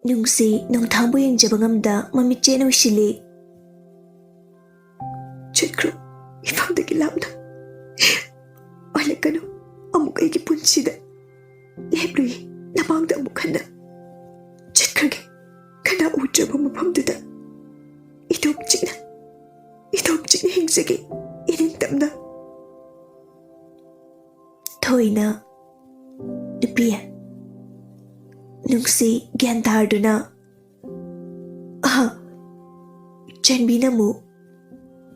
ꯅꯨꯡꯁꯤ ꯅꯣꯡꯊꯥꯡꯕꯨ ꯌꯦꯡꯖꯕ ꯉꯝꯗ ꯃꯃꯤꯠ ꯆꯦꯠꯅ ꯎꯏꯁꯤꯜꯂꯤ. ꯆꯠꯈ꯭ꯔꯣ ꯏꯐꯝꯗꯒꯤ ꯂꯥꯞꯅ. ꯍꯜꯂꯛꯀꯅꯨ ꯑꯃꯨꯛ ꯑꯩꯒꯤ ꯄꯨꯟꯁꯤꯗ. ꯂꯦꯞꯂꯨꯏ ꯅꯃꯥꯡꯗ ꯑꯃꯨꯛ ꯍꯟꯅ. ꯆꯠꯈ꯭ꯔꯒꯦ ꯀꯅꯥ ꯎꯗ꯭ꯔꯕ ꯃꯐꯝꯗꯨꯗ. ꯏꯇꯣꯞ ꯆꯤꯛꯅ ꯍꯤꯡꯖꯒꯦ ꯏꯅꯤꯡꯇꯝꯅ. ꯊꯣꯏꯅ, ꯅꯨꯄꯤ. ꯅꯨꯡꯁꯤ ꯒ꯭ꯌꯥꯟ ꯇꯥꯔꯗꯨꯅ, ꯆꯥꯟꯕꯤꯅ ꯑꯃꯨꯛ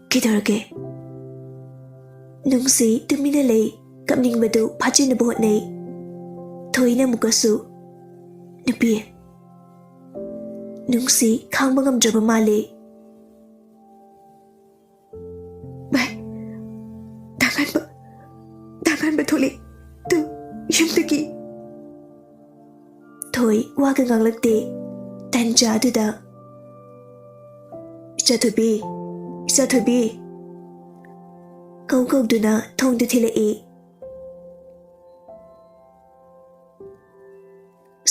ꯀꯩꯗꯧꯔꯒꯦ? ꯅꯨꯡꯁꯤ ꯇꯨꯃꯤꯟꯅ ꯂꯩ, ꯀꯞꯅꯤꯡꯕꯗꯨ ꯐꯥꯖꯤꯟꯅꯕ ꯍꯣꯠꯅꯩ. ꯊꯣꯏꯅ ꯑꯃꯨꯛꯀꯁꯨ, ꯅꯨꯄꯤ. ꯅꯨꯡꯁꯤ ꯈꯥꯡꯕ ꯉꯝꯗ꯭ꯔꯕ ꯃꯥꯜꯂꯤ. ꯚꯥꯏ, ꯗꯥꯡꯉꯥꯟꯕ ꯊꯣꯛꯂꯛ ꯇꯨ ꯌꯨꯝꯗꯒꯤ. ꯊꯣꯏ ꯋꯥꯒ ꯉꯥꯡꯂꯛꯇꯦ. ꯇꯟꯖꯥ ꯑꯗꯨꯗ, ꯏꯆꯥꯊꯣꯏꯕꯤ ꯀꯧꯗꯨꯅ ꯊꯣꯡꯗ ꯊꯤꯜꯂꯛꯏ.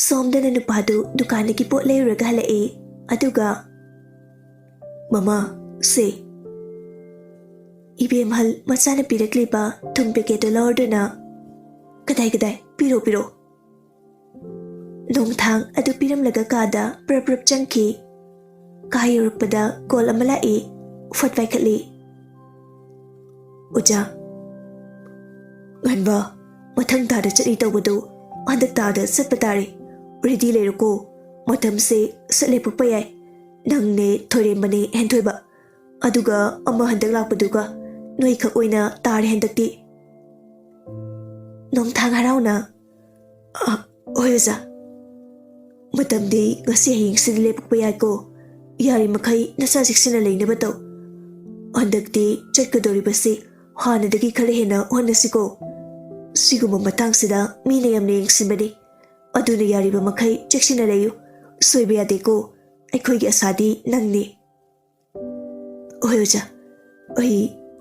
ꯁꯣꯝꯗꯅ ꯅꯨꯄꯥꯗꯨ ꯗꯨꯀꯥꯟꯗꯒꯤ ꯄꯣꯠ ꯂꯩꯔꯨꯔꯒ ꯍꯜꯂꯛꯏ. ꯑꯗꯨꯒ, ꯃꯃꯥ, ꯁꯦ. ꯏꯕꯦꯝꯍꯜ ꯃꯆꯥꯅ ꯄꯤꯔꯛꯂꯤꯕ ꯊꯨꯝ ꯄꯦꯀꯦꯠꯇꯨ ꯂꯧꯔꯗꯨꯅ, ꯀꯗꯥꯏ ꯄꯤꯔꯣ. ꯅꯣꯡꯊꯥꯡ ꯑꯗꯨ ꯄꯤꯔꯝꯂꯒ ꯀꯥꯗ ꯄ꯭ꯔꯞ ꯆꯪꯈꯤ. ꯀꯥ ꯌꯧꯔꯛꯄꯗ ꯀꯣꯜ ꯑꯃ ꯂꯥꯛꯏ. ꯐꯠ ꯄꯥꯏꯈꯠꯂꯤ. ꯑꯣꯖꯥ. ꯉꯟꯕ, ꯃꯊꯪ ꯊꯥꯗ ꯆꯠꯅꯤ ꯇꯧꯕꯗꯨ ꯍꯟꯗꯛ ꯊꯥꯗ ꯆꯠꯄ ꯇꯥꯔꯦ. ꯔꯦꯗꯤ ꯂꯩꯔꯣꯀꯣ. ꯃꯇꯝꯁꯦ ꯁꯠꯂꯦꯞꯄꯛꯄ ꯌꯥꯏ. ꯅꯪꯅꯦ, ꯊꯣꯏꯔꯦꯝꯕꯅꯦ, ꯍꯦꯟꯊꯣꯏꯕ. ꯑꯗꯨꯒ ꯑꯃ ꯍꯟꯗꯛ ꯂꯥꯛꯄꯗꯨꯒ ꯅꯣꯏꯈꯛ ꯑꯣꯏꯅ ꯇꯥꯔꯦ ꯍꯟꯗꯛꯇꯤ. ꯅꯣꯡꯊꯥꯡ ꯍꯔꯥꯎꯅ, ꯍꯣꯏ ꯑꯣꯖꯥ. ꯃꯇꯝꯗꯤ ꯉꯁꯤ ꯍꯌꯦꯡꯁꯤꯗ ꯂꯦꯞꯄꯛꯄ ꯌꯥꯏꯀꯣ. ꯌꯥꯔꯤꯃꯈꯩ ꯅꯆꯥ ꯆꯦꯛꯁꯤꯟꯅ ꯂꯩꯅꯕ ꯇꯧ. ꯍꯟꯗꯛꯇꯤ ꯆꯠꯀꯗꯧꯔꯤꯕꯁꯤ ꯍꯥꯟꯅꯗꯒꯤ ꯈꯔ ꯍꯦꯟꯅ ꯍꯣꯠꯅꯁꯤꯀꯣ. ꯁꯤꯒꯨꯝꯕ ꯃꯇꯥꯡꯁꯤꯗ ꯃꯤꯅ ꯌꯥꯝꯅ ꯌꯦꯡꯁꯤꯟꯕꯅꯤ. ꯑꯗꯨꯅ ꯌꯥꯔꯤꯕ ꯃꯈꯩ ꯆꯦꯛꯁꯤꯟꯅ ꯂꯩꯌꯨ. ꯁꯣꯏꯕ ꯌꯥꯗꯦꯀꯣ. ꯑꯩꯈꯣꯏꯒꯤ ꯑꯁꯥꯗꯤ ꯅꯪꯅꯤ. ꯍꯣꯏ ꯑꯣꯖꯥ.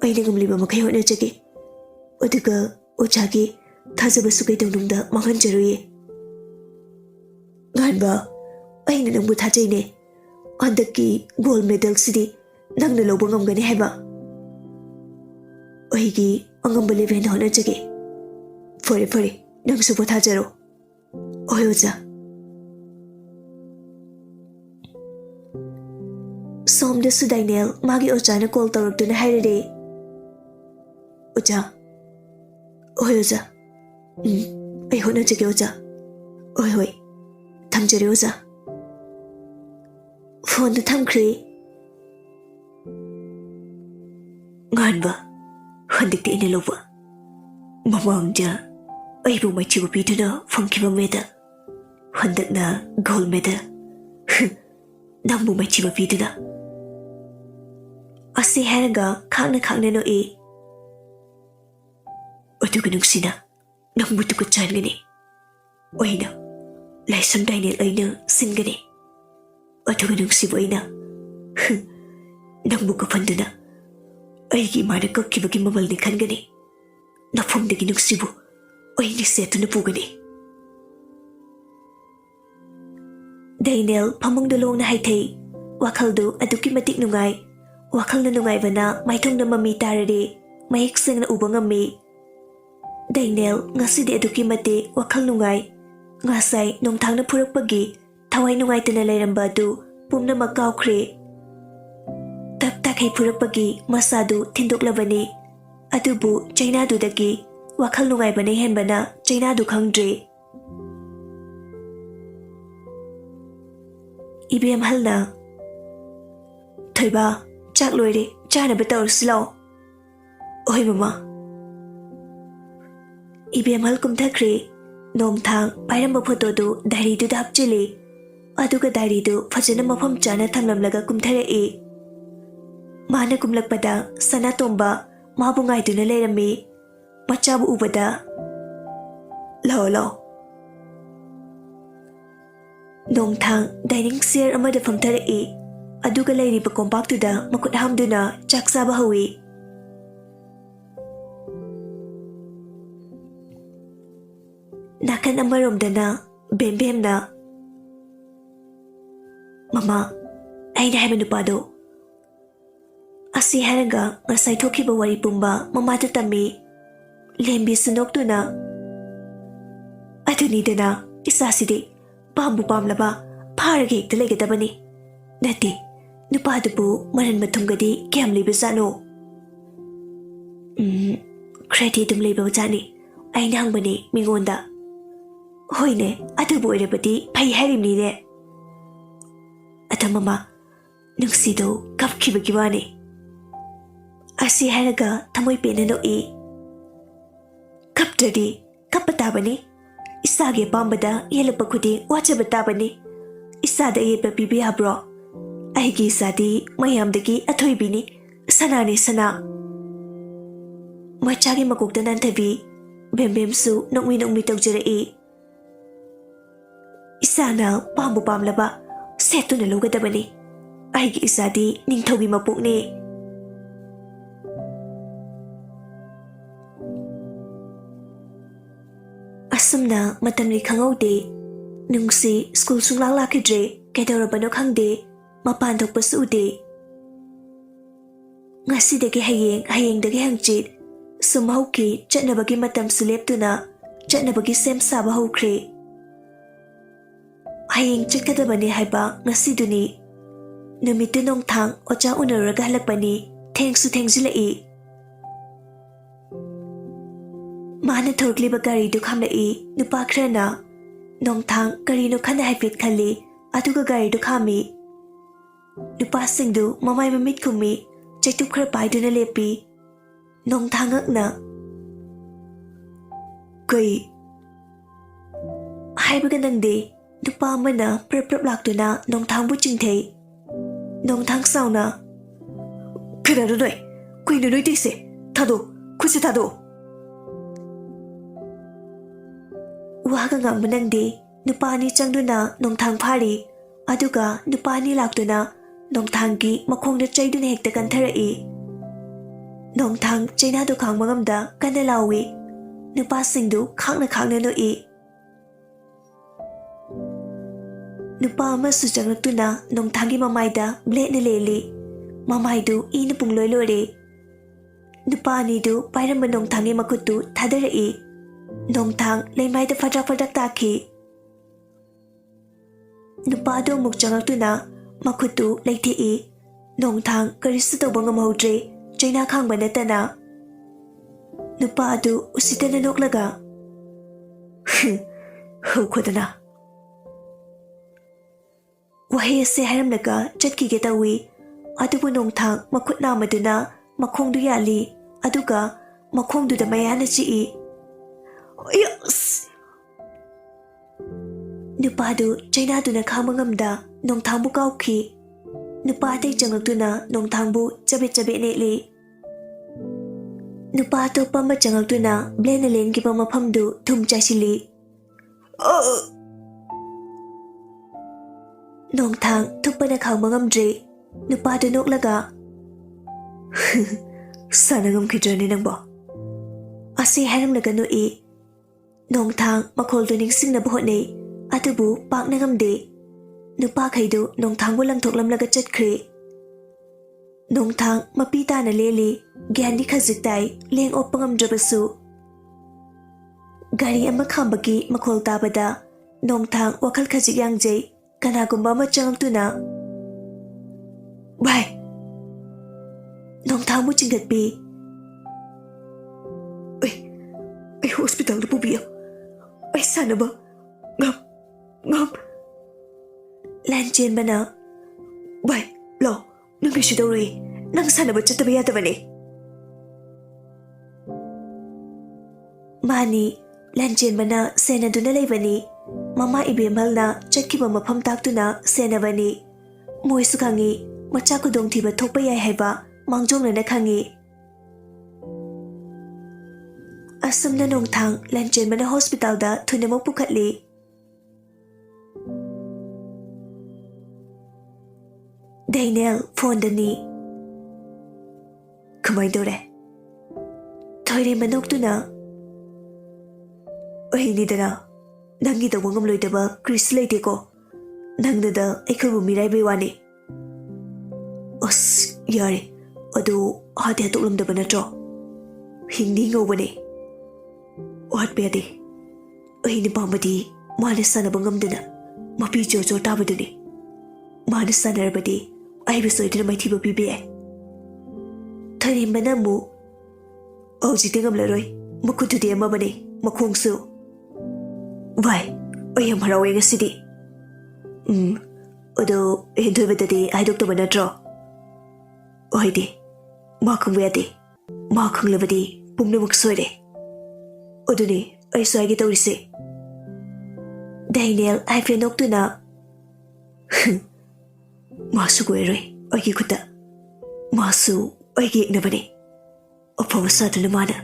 ꯑꯩꯅ ꯉꯝꯂꯤꯕ ꯃꯈꯩ ꯍꯣꯠꯅꯖꯒꯦ. ꯑꯗꯨꯒ ꯑꯣꯖꯥꯒꯤ ꯊꯥꯖꯕꯁꯨ ꯀꯩꯗꯧꯅꯨꯡꯗ ꯃꯥꯡꯍꯟꯖꯔꯣꯏꯌꯦ. ꯉꯥꯟꯕ, ꯑꯩꯅ ꯅꯪꯕꯨ ꯊꯥꯖꯩꯅꯦ. ꯍꯟꯗꯛꯀꯤ ꯒꯣꯜꯗ ꯃꯦꯗꯜꯁꯤꯗꯤ ꯅꯪꯅ ꯂꯧꯕ ꯉꯝꯒꯅꯤ ꯍꯥꯏꯕ. ꯑꯩꯒꯤ ꯑꯉꯝꯕ ꯂꯦꯚꯦꯜꯗ ꯍꯣꯠꯅꯖꯒꯦ. ꯐꯔꯦ, ꯅꯪꯁꯨ ꯄꯣꯊꯥꯖꯔꯣ. ꯍꯣꯏ ꯑꯣꯖꯥ. ꯁꯣꯝꯗꯁꯨ ꯗꯥꯏꯅꯦꯜ ꯃꯥꯒꯤ ꯑꯣꯖꯥꯅ ꯀꯣꯜ ꯇꯧꯔꯛꯇꯨꯅ ꯍꯥꯏꯔꯔꯦ. ꯑꯣꯖꯥ. ꯍꯣꯏ ꯑꯣꯖꯥ. ꯑꯩ ꯍꯣꯠꯅꯖꯒꯦ ꯑꯣꯖꯥ. ꯍꯣꯏ. ꯊꯝꯖꯔꯦ ꯑꯣꯖꯥ. ꯐꯣꯟꯗꯨ ꯊꯝꯈ꯭ꯔꯦ. ꯉꯥꯟꯕ, ꯍꯟꯗꯛꯇꯤ ꯑꯩꯅ ꯂꯧꯕ. ꯃꯃꯥꯡꯗ ꯑꯩꯕꯨ ꯃꯥꯏꯊꯤꯕ ꯄꯤꯗꯨꯅ ꯐꯪꯈꯤꯕ ꯃꯦꯗꯜ. ꯍꯟꯗꯛꯅ ꯒꯣꯜꯗ ꯃꯦꯗꯜ. ꯅꯪꯕꯨ ꯃꯥꯏꯊꯤꯕ ꯄꯤꯗꯨꯅ. ꯑꯁꯤ ꯍꯥꯏꯔꯒ ꯈꯥꯛꯅ ꯅꯣꯛꯏ. ꯑꯗꯨꯒ ꯅꯨꯡꯁꯤꯅ ꯅꯪꯕꯨ ꯇꯨꯀꯠꯆꯍꯟꯒꯅꯤ. ꯑꯩꯅ, ꯂꯥꯏꯁ꯭ꯔꯝ ꯗꯥꯏꯅꯦꯜ ꯑꯩꯅ ꯁꯤꯟꯒꯅꯤ. ꯑꯗꯨꯒ ꯅꯨꯡꯁꯤꯕ ꯑꯩꯅ ꯅꯪꯕꯨ ꯀꯞꯍꯟꯗꯨꯅ ꯑꯩꯒꯤ ꯏꯃꯥꯅ ꯀꯞꯈꯤꯕꯒꯤ ꯃꯃꯜꯅꯤ ꯈꯟꯒꯅꯤ. ꯅꯐꯝꯗꯒꯤ ꯅꯨꯡꯁꯤꯕꯨ ꯑꯩꯅ ꯁꯦꯠꯇꯨꯅ ꯄꯨꯒꯅꯤ. ꯗꯥꯏꯅꯦꯜ ꯐꯃꯨꯡꯗ ꯂꯣꯡꯅ ꯍꯥꯏꯊꯩ. ꯋꯥꯈꯜꯗꯨ ꯑꯗꯨꯛꯀꯤ ꯃꯇꯤꯛ ꯅꯨꯡꯉꯥꯏ. ꯋꯥꯈꯜꯅ ꯅꯨꯡꯉꯥꯏꯕꯅ ꯃꯥꯏꯊꯣꯡꯗ ꯃꯃꯤ ꯇꯥꯔꯔꯦ. ꯃꯌꯦꯛ ꯁꯦꯡꯅ ꯎꯕ ꯉꯝꯃꯤ. ꯗꯥꯏꯅꯦꯜ ꯉꯁꯤꯗꯤ ꯑꯗꯨꯛꯀꯤ ꯃꯇꯤꯛ ꯋꯥꯈꯜ ꯅꯨꯡꯉꯥꯏ. ꯉꯁꯥꯏ ꯅꯣꯡꯊꯥꯡꯅ ꯐꯨꯔꯛꯄꯒꯤ ꯊꯋꯥꯏ ꯅꯨꯡꯉꯥꯏꯇꯅ ꯂꯩꯔꯝꯕ ꯑꯗꯨ ꯄꯨꯝꯅꯃꯛ ꯀꯥꯎꯈ꯭ꯔꯦ. ꯇꯥꯈꯩ ꯐꯨꯔꯛꯄꯒꯤ ꯃꯁꯥꯗꯨ ꯊꯤꯟꯗꯣꯛꯂꯕꯅꯤ. ꯑꯗꯨꯕꯨ ꯆꯩꯅꯥꯗꯨꯗꯒꯤ ꯋꯥꯈꯜ ꯅꯨꯡꯉꯥꯏꯕꯅ ꯍꯦꯟꯕꯅ ꯆꯩꯅꯥꯗꯨ ꯈꯪꯗ꯭ꯔꯦ. ꯏꯕꯦꯝꯍꯜꯅ, ꯊꯣꯏꯕ, ꯆꯥꯛ ꯂꯣꯏꯔꯦ, ꯆꯥꯅꯕ ꯇꯧꯔꯁꯤ ꯂꯥꯛꯑꯣ. ꯍꯣꯏ ꯃꯃꯥ. ꯏꯕꯦꯝꯍꯜ ꯀꯨꯝꯊꯈ꯭ꯔꯦ. ꯅꯣꯡꯊꯥꯡ ꯄꯥꯏꯔꯝꯕ ꯐꯣꯇꯣꯗꯨ ꯗꯥꯏꯔꯤꯗꯨꯗ ꯍꯥꯞꯆꯤꯜꯂꯤ. ꯑꯗꯨꯒ ꯗꯥꯏꯔꯤꯗꯨ ꯐꯖꯅ ꯃꯐꯝ ꯆꯥꯅ ꯊꯝꯂꯝꯂꯒ ꯀꯨꯝꯊꯔꯛꯏ. ꯃꯥꯅ ꯀꯨꯝꯂꯛꯄꯗ ꯁꯅꯥꯇꯣꯝꯕ ꯃꯥꯕꯨ ꯉꯥꯏꯗꯨꯅ ꯂꯩꯔꯝꯃꯤ. ꯃꯆꯥꯕꯨ ꯎꯕꯗ, ꯂꯥꯛꯑꯣ. ꯅꯣꯡꯊꯥꯡ ꯗꯥꯏꯅꯤꯡ ꯆꯤꯌꯔ ꯑꯃꯗ ꯐꯝꯊꯔꯛꯏ. ꯑꯗꯨꯒ ꯂꯩꯔꯤꯕ ꯀꯣꯝꯄꯥꯛꯇꯨꯗ ꯃꯈꯨꯠ ꯍꯥꯝꯗꯨꯅ ꯆꯥꯛ ꯆꯥꯕ ꯍꯧꯏ. ꯅꯥꯀꯟ ꯑꯃꯔꯣꯝꯗꯅ ꯕꯦꯝꯕꯦꯝꯅ, Mama, aina hai manupado. Asi haraga ngasai thokiba wari pumba mama ta tami. Lembi sunok tu na. Aduni dana isasidi pambu pamlaba pharage hekta legadabani. Nati nupadabu maran mathumgadi kyam libazano. Kredi dum libazani. Aina hangbani mingonda. Hoine adubu oirabadi phai harimni ne. Ata mama nungsido kapkibagi wani. Asi haraga thamoi pena no e. Kaptadi kapatabani. Isage pambada yelapa khudi wachaba tabani. Isada yepa pibi habro. Aigi isadi mayamdagi athoibini. Sanani sana. Machagi makokta nantabi. Bembemsu nokmi taujara e. Isana pambu pamlaba. Setuna logadabani. Aigi isadi ningthogi mapukni. Asumna matamli khangaude. Nungsi school sunglang lakidre. Kaidorabano khangde. Mapan thokpasu ude. Ngasidagi hayengdagi hangchit. Sumhauki chatnabagi matam suleptuna. Chatnabagi sem saba haukre. Hayeng chikadabani haiba ngasiduni. Numitu nongthang ocha unaraga halakbani. Thengsu thengzilai. Mana thorgliba gari du khamlai. Nupa khrana. Nongthang gari no khana haifit khali. Aduga gari du khami. Nupa singdu mamai mamit kumi. Chaituk khra paiduna lepi. Nongthang akna. Kai. Haibaga nangde. Nupa amana prap laktuna nongthang bu chingthei. Nongthang sauna. Kira doi. Kui nunoi tise. Thado. Kusi thado. Waga ngam nangde. Nupani changduna nongthang phari. Aduga nupani laktuna nongthanggi makhongda chaiduna hekta kantharai. Nongthang chaina do khang mangamda kana lawi. Nupa singdu khangna no e. Nupa amasu changlaktuna nongthanggi mamaida blade na leli. Mamaidu ina pungloi lore. Nupa anidu pairamba nongthanggi makutu thadarai. Nongthang leimaida fadak taki. Nupa do muk changlaktuna makutu leiti e. Nongthang karisu tawba ngamhaudre. Chaina khangba natana. Nupa adu usitana noklaga. Hukhodana. Wahi ase haramnaga chatkige tawi. Adubu nongthang makutna maduna makhongdu yali. Aduga makhongdu da mayana chi. Yes. Nupa adu chaina duna khamangamda nongthang bu kauki. Nupa atay changaktuna nongthang bu chabe netli. Nupa atopa ma changaktuna blena len ki mafamdu thum chasili. Nongthang thukpana khangmangamdre. Nupa adu noklaga. Sana ngamkhidrani nangbo. Asi haramlaga no e. Nongthang makholdu ningsingna bhotnei. Atubu pakna ngamde. Nupa khaidu nongthang bu langthoklamlaga chatkre. Nongthang mapita na leli. Gyani khaziktai leng opangamdrabasu. Gari ama khambagi makhol tabada. Nongthang wakal khajik yangjay. Kanagumba ma changaktuna. Bye. Nongthang bu chingatpi. Ay hospital na pubiya. Ay sana ba? Ngam. Lanchen ba na? Bye. Lo. Nang bisyo daw rin. Nang sana ba chatabiyata ba ni? Mani. Lanchen ba na sena doon na ba ni? Mama ibimhal na chatkiba mafam taktu na sena ba ni? Moy su kangi. Machakudong tiba thokpayay haiba. Mangjong na nakangi. Asam na nongthang lanchen ba na hospital da thunamo pukatli. Daniel phone dani. Kamay dore. Thoire manok tu na. Oy ni dana. Nangi da wangam loy daba Chris lay ko. ꯅꯪꯅꯗ ꯑꯩꯈꯣꯏꯕꯨ ꯃꯤꯔꯥꯏꯕꯩ ꯋꯥꯅꯤ ꯑꯁ ꯌꯥꯔꯦ ꯑꯗꯨ ꯍꯥꯠꯇꯤ ꯍꯥꯠꯇꯣꯛꯂꯝꯗꯕ ꯅꯠꯇ꯭ꯔꯣ ꯍꯤꯡꯗꯤ ꯉꯧꯕꯅꯦ ꯋꯥꯠꯄ ꯌꯥꯗꯦ ꯑꯩꯅ ꯄꯥꯝꯕꯗꯤ ꯃꯥꯅ ꯁꯥꯟꯅꯕ ꯉꯝꯗꯅ ꯃꯄꯤ ꯖꯣꯔ ꯖꯣꯔ ꯇꯥꯕꯗꯨꯅꯤ ꯃꯥꯅ ꯁꯥꯟꯅꯔꯕꯗꯤ ꯑꯩꯕꯨ ꯁꯣꯏꯗꯅ ꯃꯥꯏꯊꯤꯕ ꯄꯤꯕ ꯌꯥꯏ ꯊꯣꯏꯔꯦꯝꯕꯅ ꯑꯃꯨꯛ ꯍꯧꯖꯤꯛꯇꯤ ꯉꯝꯂꯔꯣꯏ ꯃꯈꯨꯠꯇꯨꯗꯤ ꯑꯃꯕꯅꯦ ꯃꯈꯣꯡꯁꯨ ꯚꯥꯏ ꯑꯩ ꯌꯥꯝ ꯍꯔꯥꯎꯋꯦ ꯉꯁꯤꯗꯤ ꯑꯗꯣ ꯍꯦꯟꯊꯣꯏꯕꯗꯗꯤ ꯍꯥꯏꯗꯣꯛꯇꯕ ꯅꯠꯇ꯭ꯔꯣ ꯍꯣꯏꯗꯤ ꯃꯥ ꯈꯪꯕ ꯌꯥꯗꯦ ꯃꯥ ꯈꯪꯂꯕꯗꯤ ꯄꯨꯝꯅꯃꯛ ꯁꯣꯏꯔꯦ ꯑꯗꯨꯅꯤ ꯑꯩꯁꯨ ꯍꯥꯏꯒꯦ ꯇꯧꯔꯤꯁꯦ ꯗꯥꯏꯅꯦꯜ ꯍꯥꯏꯐꯦꯠ ꯅꯣꯛꯇꯨꯅ ꯃꯥꯁꯨ ꯀꯣꯏꯔꯣꯏ ꯑꯩꯒꯤ ꯈꯨꯠꯇ ꯃꯥꯁꯨ ꯑꯩꯒꯤ ꯌꯦꯛꯅꯕꯅꯤ ꯑꯐꯕ ꯁꯥꯗꯨꯅ ꯃꯥꯅ